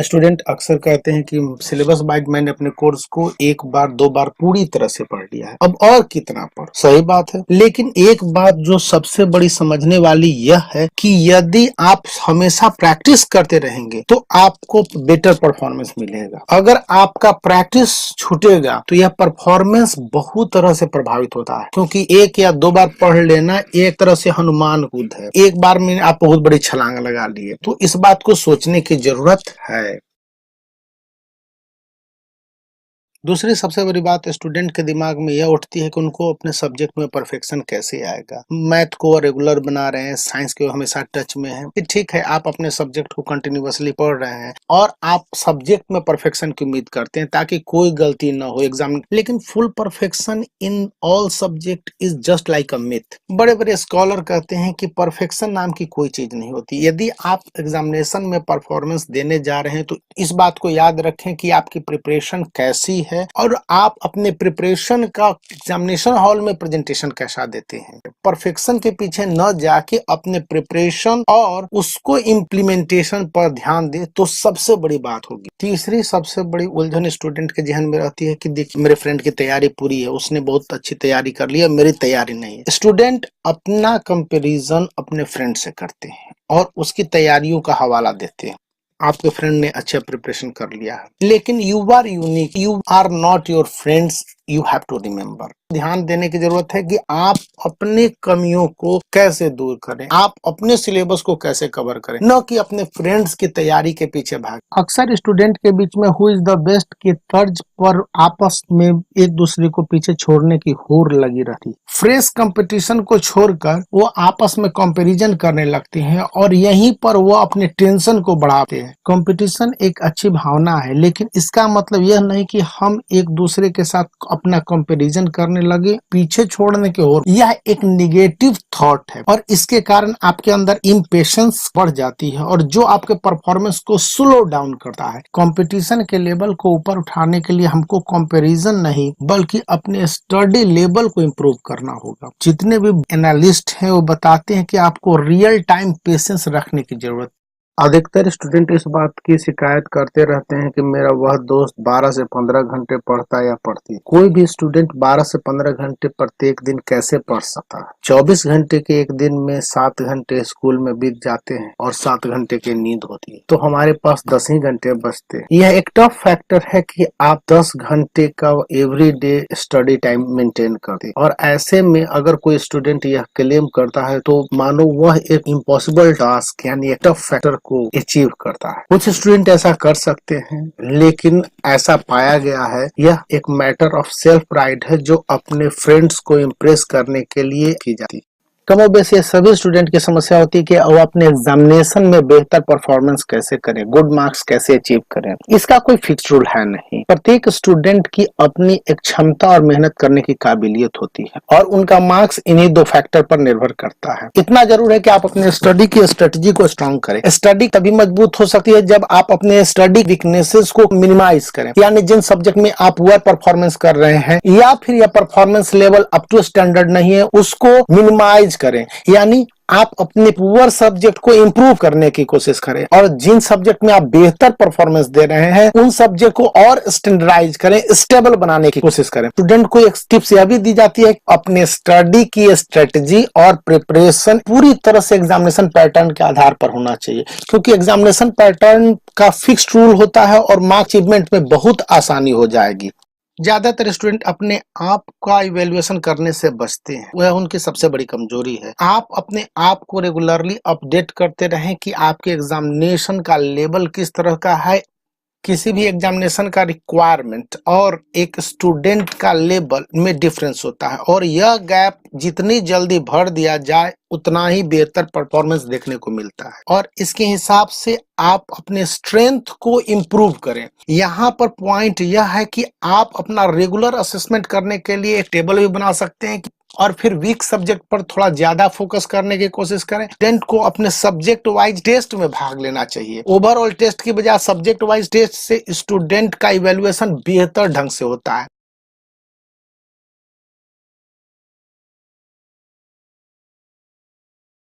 Student अक्सर कहते हैं कि सिलेबस वाइज मैंने अपने कोर्स को एक बार दो बार पूरी तरह से पढ़ लिया है, अब और कितना पढ़। सही बात है, लेकिन एक बात जो सबसे बड़ी समझने वाली यह है कि यदि आप हमेशा प्रैक्टिस करते रहेंगे तो आपको बेटर परफॉर्मेंस मिलेगा। अगर आपका प्रैक्टिस छूटेगा तो यह परफॉर्मेंस बहुत तरह से प्रभावित होता है, क्योंकि एक या दो बार पढ़ लेना एक तरह से हनुमान कूद है। एक बार में आप बहुत बड़ी छलांग लगा लिए, तो इस बात को सोचने की जरूरत है। दूसरी सबसे बड़ी बात स्टूडेंट के दिमाग में यह उठती है कि उनको अपने सब्जेक्ट में परफेक्शन कैसे आएगा। मैथ को रेगुलर बना रहे हैं, साइंस के हमेशा टच में है कि ठीक है, आप अपने सब्जेक्ट को कंटिन्यूअसली पढ़ रहे हैं और आप सब्जेक्ट में परफेक्शन की उम्मीद करते हैं ताकि कोई गलती ना हो एग्जाम में। लेकिन full perfection in all subject is just like a myth. बड़े बड़े स्कॉलर कहते हैं कि परफेक्शन नाम की कोई चीज नहीं होती। यदि आप एग्जामिनेशन में परफॉर्मेंस देने जा रहे हैं तो इस बात को याद रखें कि आपकी प्रिपरेशन कैसी है और आप अपने प्रिपरेशन का एग्जामिनेशन हॉल में प्रेजेंटेशन कैसा देते हैं। परफेक्शन के पीछे न जाके अपने प्रिपरेशन और उसको इम्प्लीमेंटेशन पर ध्यान दे तो सबसे बड़ी बात होगी। तीसरी सबसे बड़ी उलझन स्टूडेंट के जहन में रहती है कि देखिए, मेरे फ्रेंड की तैयारी पूरी है, उसने बहुत अच्छी तैयारी कर ली है, मेरी तैयारी नहीं है। स्टूडेंट अपना कंपैरिजन अपने फ्रेंड से करते हैं और उसकी तैयारियों का हवाला देते हैं। आपके फ्रेंड ने अच्छा प्रिपरेशन कर लिया है, लेकिन you are unique, you are not your friends, you have to remember. ध्यान देने की जरूरत है कि आप अपने कमियों को कैसे दूर करें, आप अपने सिलेबस को कैसे कवर करें, न कि अपने फ्रेंड्स की तैयारी के पीछे भाग। अक्सर स्टूडेंट के बीच में हु इज द बेस्ट के तर्ज पर आपस में एक दूसरे को पीछे छोड़ने की होड़ लगी रहती। फ्रेश कंपटीशन को छोड़कर वो आपस में कंपैरिजन करने लगते हैं और यहीं पर वो अपने टेंशन को बढ़ाते हैं। कंपटीशन एक अच्छी भावना है, लेकिन इसका मतलब यह नहीं कि हम एक दूसरे के साथ अपना कंपैरिजन करने लगे, पीछे छोड़ने की ओर। यह एक निगेटिव थॉट है और इसके कारण आपके अंदर इम्पेशंस बढ़ जाती है और जो आपके परफॉर्मेंस को स्लो डाउन करता है। कंपटीशन के लेवल को ऊपर उठाने के लिए हमको कंपैरिजन नहीं बल्कि अपने स्टडी लेवल को इम्प्रूव करना होगा। जितने भी एनालिस्ट हैं वो बताते हैं कि आपको रियल टाइम पेशेंस रखने की जरूरत। अधिकतर स्टूडेंट इस बात की शिकायत करते रहते हैं कि मेरा वह दोस्त 12 से 15 घंटे पढ़ता या पढ़ती। कोई भी स्टूडेंट 12 से 15 घंटे प्रत्येक दिन कैसे पढ़ सकता है? 24 घंटे के एक दिन में 7 घंटे स्कूल में बीत जाते हैं और 7 घंटे की नींद होती है, तो हमारे पास 10 ही घंटे बचते हैं। यह एक टफ फैक्टर है कि आप 10 घंटे का every day study time maintain करते, और ऐसे में अगर कोई स्टूडेंट यह क्लेम करता है तो मानो वह एक इम्पॉसिबल टास्क यानी एक टफ फैक्टर को अचीव करता है। कुछ स्टूडेंट ऐसा कर सकते हैं, लेकिन ऐसा पाया गया है यह एक मैटर ऑफ सेल्फ प्राइड है जो अपने फ्रेंड्स को इम्प्रेस करने के लिए की जाती है। कमोबेश ये सभी स्टूडेंट की समस्या होती है कि वो अपने एग्जामिनेशन में बेहतर परफॉर्मेंस कैसे करें, गुड मार्क्स कैसे अचीव करें। इसका कोई फिक्स रूल है नहीं। प्रत्येक स्टूडेंट की अपनी एक क्षमता और मेहनत करने की काबिलियत होती है और उनका मार्क्स इन्हीं दो फैक्टर पर निर्भर करता है। इतना जरूर है कि आप अपने स्टडी की स्ट्रेटजी को स्ट्रॉन्ग करें। स्टडी तभी मजबूत हो सकती है जब आप अपने स्टडी वीकनेसेस को मिनिमाइज करें, यानी जिन सब्जेक्ट में आप पुअर परफॉर्मेंस कर रहे हैं या फिर यह performance level up to standard नहीं है उसको मिनिमाइज करें, यानी आप अपने पुअर सब्जेक्ट को इंप्रूव करने की कोशिश करें और जिन सब्जेक्ट में आप बेहतर परफॉर्मेंस दे रहे हैं उन सब्जेक्ट को और स्टैंडर्डाइज करें, स्टेबल बनाने की कोशिश करें। स्टूडेंट को एक टिप्स यह भी दी जाती है अपने स्टडी की स्ट्रेटजी और प्रिपरेशन पूरी तरह से एग्जामिनेशन पैटर्न के आधार पर होना चाहिए, क्योंकि एग्जामिनेशन पैटर्न का फिक्स्ड रूल होता है और मार्क अचीवमेंट में बहुत आसानी हो जाएगी। ज्यादातर स्टूडेंट अपने आप का इवेल्युएशन करने से बचते हैं, वह उनकी सबसे बड़ी कमजोरी है। आप अपने आप को रेगुलरली अपडेट करते रहें कि आपके एग्जामिनेशन का लेवल किस तरह का है। किसी भी एग्जामिनेशन का रिक्वायरमेंट और एक स्टूडेंट का लेवल में डिफरेंस होता है और यह गैप जितनी जल्दी भर दिया जाए उतना ही बेहतर परफॉर्मेंस देखने को मिलता है और इसके हिसाब से आप अपने स्ट्रेंथ को इम्प्रूव करें। यहाँ पर पॉइंट यह है कि आप अपना रेगुलर असेसमेंट करने के लिए एक टेबल भी बना सकते हैं और फिर वीक सब्जेक्ट पर थोड़ा ज्यादा फोकस करने की कोशिश करें। स्टूडेंट को अपने सब्जेक्ट वाइज टेस्ट में भाग लेना चाहिए। ओवरऑल टेस्ट की बजाय सब्जेक्ट वाइज टेस्ट से स्टूडेंट का इवैल्यूएशन बेहतर ढंग से होता है।